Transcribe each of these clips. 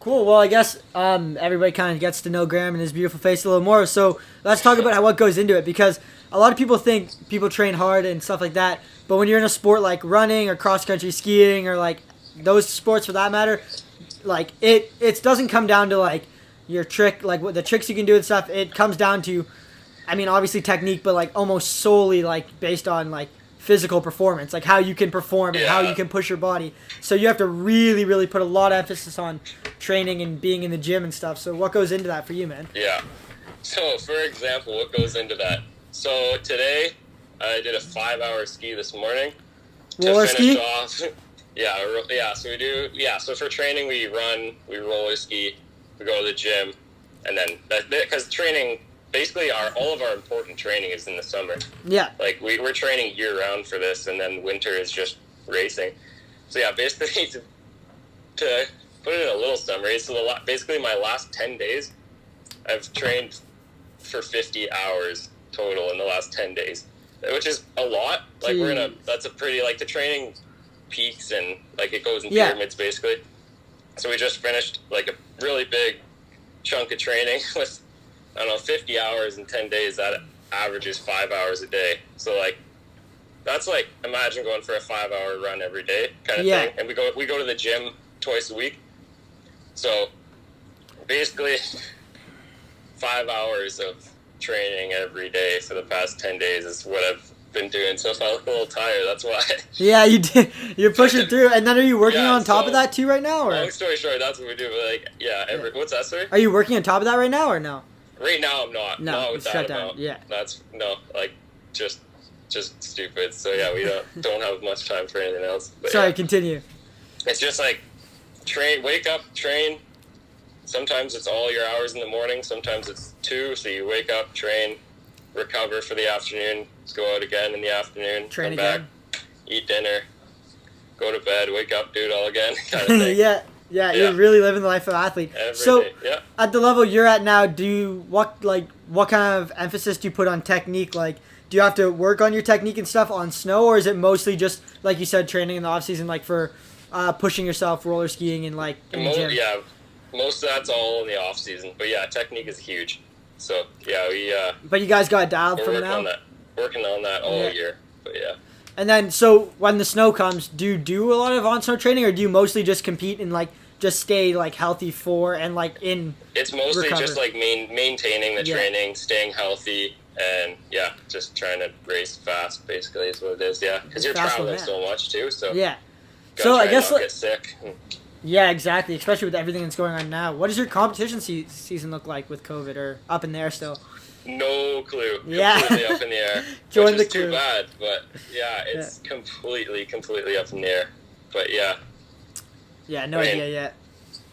Cool. Well, I guess everybody kind of gets to know Graham and his beautiful face a little more. So let's talk about what goes into it, because a lot of people think people train hard and stuff like that, but when you're in a sport like running or cross country skiing or like those sports for that matter, like it doesn't come down to like your trick, like what the tricks you can do and stuff. It comes down to, I mean, obviously technique, but like almost solely like based on like physical performance, like how you can perform and how you can push your body. So you have to really, really put a lot of emphasis on training and being in the gym and stuff. So what goes into that for you, man? Yeah. So for example, what goes into that? So today I did a 5-hour ski this morning. Roller ski? Off. Yeah. So we do. Yeah. So for training, we run, we roller ski, we go to the gym, and then because training. Basically, all of our important training is in the summer. Yeah. Like, we're training year-round for this, and then winter is just racing. So, yeah, basically, to put it in a little summary, so basically my last 10 days, I've trained for 50 hours total in the last 10 days, which is a lot. Like, that's a pretty, like, the training peaks and, like, it goes in pyramids, basically. So we just finished, like, a really big chunk of training with, I don't know, 50 hours in 10 days. That averages 5 hours a day. So, like, that's like, imagine going for a 5-hour run every day kind of thing. And we go to the gym twice a week. So, basically, 5 hours of training every day for the past 10 days is what I've been doing. So if I look a little tired, that's why. Yeah, you did. You're pushing through. And then are you working on top of that too right now? Or? Long story short, that's what we do. But, like, what's that, sorry? Are you working on top of that right now or no? Right now, I'm not. No, with shut that down. amount. Yeah. That's just stupid. So yeah, we don't have much time for anything else. But sorry, continue. It's just like wake up, train. Sometimes it's all your hours in the morning. Sometimes it's 2. So you wake up, train, recover for the afternoon, go out again in the afternoon, train come again, back, eat dinner, go to bed, wake up, do it all again, kind of thing. Yeah, you're really living the life of an athlete. Every day. At the level you're at now, what kind of emphasis do you put on technique? Like, do you have to work on your technique and stuff on snow, or is it mostly just, like you said, training in the off season, like for pushing yourself, roller skiing, and like in the gym? Yeah, most of that's all in the off season. But yeah, technique is huge. So yeah, we. But you guys got it dialed from now. Working on that all year. But yeah. And then, so when the snow comes, do you do a lot of on-snow training, or do you mostly just compete and like just stay like healthy for and like in? It's mostly just like maintaining the training, staying healthy, and just trying to race fast. Basically, is what it is. Yeah, because you're traveling so much too. So so I guess not get sick. Yeah, exactly. Especially with everything that's going on now. What does your competition season look like with COVID, or up in there still? No clue. Completely up in the air. Join which the is too bad, but it's completely up in the air. But yeah, no idea yet.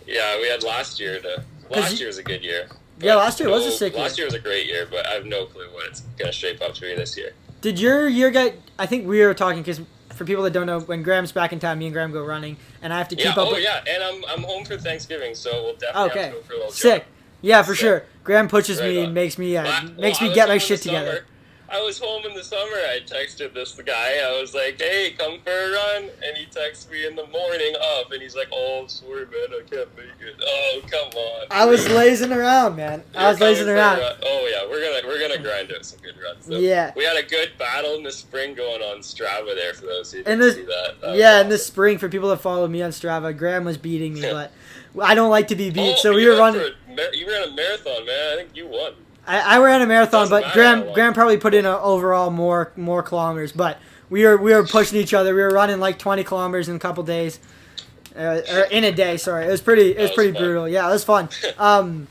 Yeah, we had last year. Last year was a good year. Yeah, last year was a sick year. Last year was a great year, but I have no clue what it's gonna shape up to be this year. Did your year get? I think we were talking because for people that don't know, when Graham's back in town, me and Graham go running, and I have to keep up. And I'm home for Thanksgiving, so we'll definitely have to go for a little sick. Jump. Yeah, for sure. Graham pushes me and makes me get my shit together. I was home in the summer. I texted this guy. I was like, "Hey, come for a run," and he texts me in the morning up, and he's like, "Oh, sorry, man, I can't make it." Oh, come on. I was lazing around, man. I was lazing around. Oh yeah, we're gonna grind out some good runs. So yeah. We had a good battle in the spring going on Strava there for those who didn't see that. In the spring, for people that follow me on Strava, Graham was beating me, but I don't like to be beat, so we were running. You ran a marathon, man. I think you won. I ran a marathon, but Graham probably put in overall more kilometers. But we were pushing each other. We were running like 20 kilometers in a couple days, or in a day. Sorry, it was pretty brutal. Yeah, it was fun. All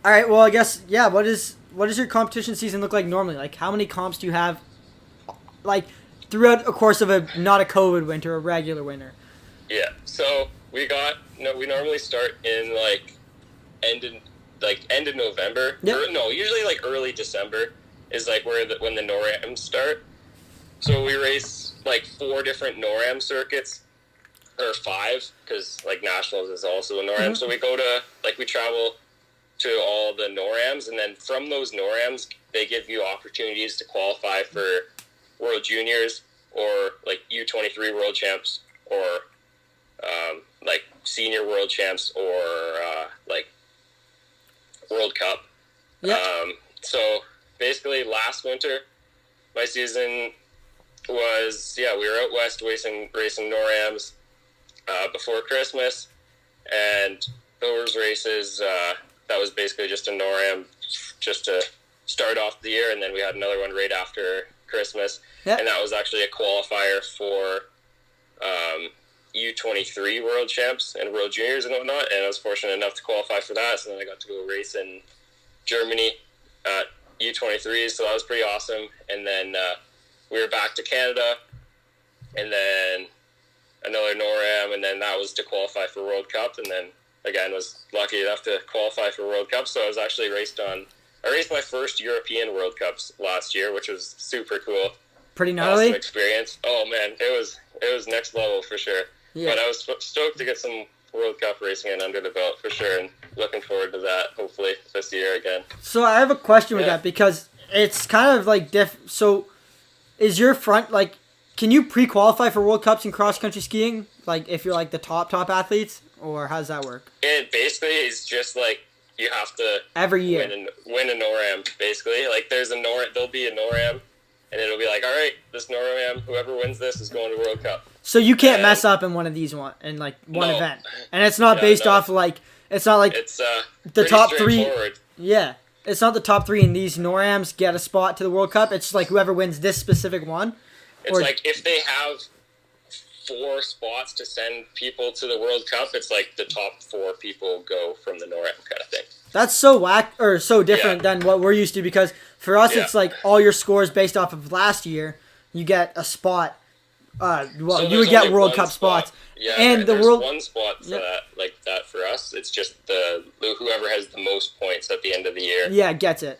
right, well I guess What does your competition season look like normally? Like how many comps do you have, like throughout a course of not a COVID winter, a regular winter? Yeah, so we normally start in end of November. Yep. Usually like early December is like when the NORAMs start. So we race like 4 different NORAM circuits, or 5, because like nationals is also a NORAM. Mm-hmm. So we travel to all the NORAMs, and then from those NORAMs they give you opportunities to qualify for World Juniors or like U23 World Champs or like Senior World Champs or World Cup. Yeah. So basically last winter, my season was, we were out west racing NORAMs before Christmas, and those races, that was basically just a NORAM just to start off the year, and then we had another one right after Christmas, and that was actually a qualifier for U23 World Champs and World Juniors and whatnot, and I was fortunate enough to qualify for that, so then I got to go race in Germany at U23, so that was pretty awesome. And then we were back to Canada, and then another NORAM, and then that was to qualify for World Cup, and then again was lucky enough to qualify for World Cup. So I was actually I raced my first European World Cups last year, which was super cool. Pretty gnarly. Awesome experience. Oh man, it was next level for sure. Yeah. But I was stoked to get some World Cup racing in under the belt for sure, and looking forward to that hopefully this year again. So I have a question with that, because it's kind of like so is your front, like, can you pre-qualify for World Cups in cross-country skiing, like if you're like the top athletes, or how does that work? It basically is just like you have to every year win a NORAM, basically. Like there'll be a NORAM, and it'll be like, all right, this NORAM, whoever wins this is going to World Cup. So you can't mess up in one of these one event, and it's not based off it's not like it's the top 3. Yeah, it's not the top 3 in these NORAMs get a spot to the World Cup. It's like whoever wins this specific one. It's like if they have 4 spots to send people to the World Cup, it's like the top 4 people go from the NORAM kind of thing. That's so whack, or so different than what we're used to, because for us it's like all your scores based off of last year, you get a spot. So you would get World Cup spots. Yeah, and there's one spot for that for us. It's just whoever has the most points at the end of the year. Yeah, gets the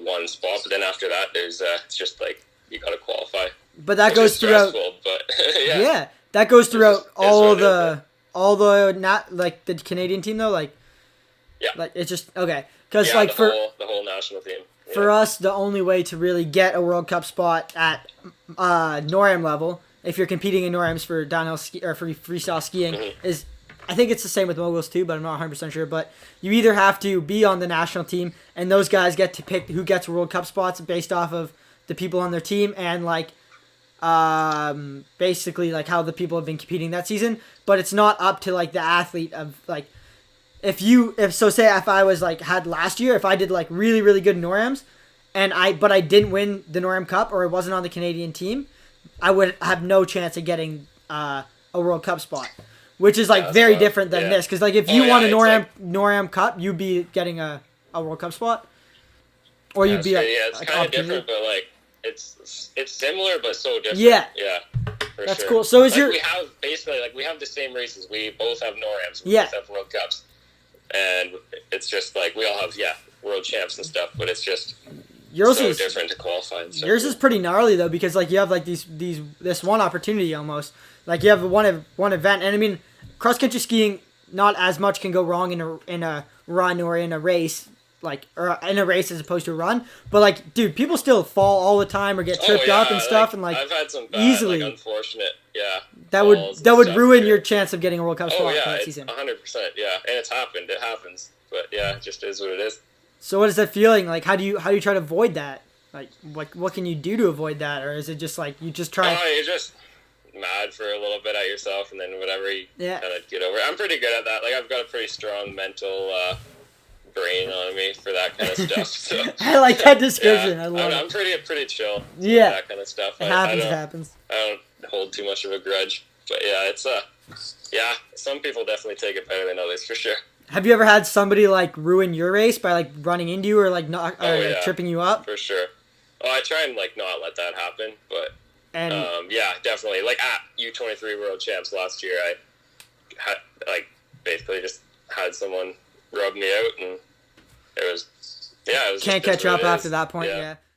one spot. But then after that, there's it's just like you got to qualify. But that goes throughout. But that goes throughout all the Canadian team though. Like it's just okay because the whole national team. Yeah. For us, the only way to really get a World Cup spot at NORAM level, if you're competing in NORAMs for downhill or for freestyle skiing, is, I think it's the same with moguls too, but I'm not 100% sure. But you either have to be on the national team, and those guys get to pick who gets World Cup spots based off of the people on their team and basically like how the people have been competing that season. But it's not up to like the athlete of like. If I was like had last year, if I did like really, really good NORAMs but I didn't win the NORAM Cup or I wasn't on the Canadian team, I would have no chance of getting a World Cup spot, which is like very different than this. Because like if you won a NORAM Cup, you'd be getting a World Cup spot, or you'd be it's kind of different, but like it's similar but so different. That's sure. cool. So we have we have the same races. We both have NORAMs. We both have World Cups. And it's just like we all have world champs and stuff, but it's just so different to qualify. Yours is pretty gnarly though, because like you have like this one opportunity almost, like you have one event, and I mean cross country skiing, not as much can go wrong in a run or in a race, or in a race as opposed to a run. But like, dude, people still fall all the time or get tripped up and stuff, and like I've had some bad, easily unfortunate that would ruin your chance of getting a World Cup spot that season. 100%, and it's happened. It happens, but it just is what it is. So what is that feeling like? How do you try to avoid that? Like what can you do to avoid that, or is it just like you just try? You're just mad for a little bit at yourself, and then whatever you kind of get over it. I'm pretty good at that. Like I've got a pretty strong mental brain on me for that kind of stuff. So I like that description. I love it. I'm pretty chill. Yeah, that kind of stuff. It happens. I don't hold too much of a grudge, but it's some people definitely take it better than others for sure. Have you ever had somebody like ruin your race by like running into you or like not tripping you up? For sure. I try and like not let that happen, but definitely. Like at U23 World Champs last year, I had basically just had someone rub me out, and it was can't catch up after that point. Yeah.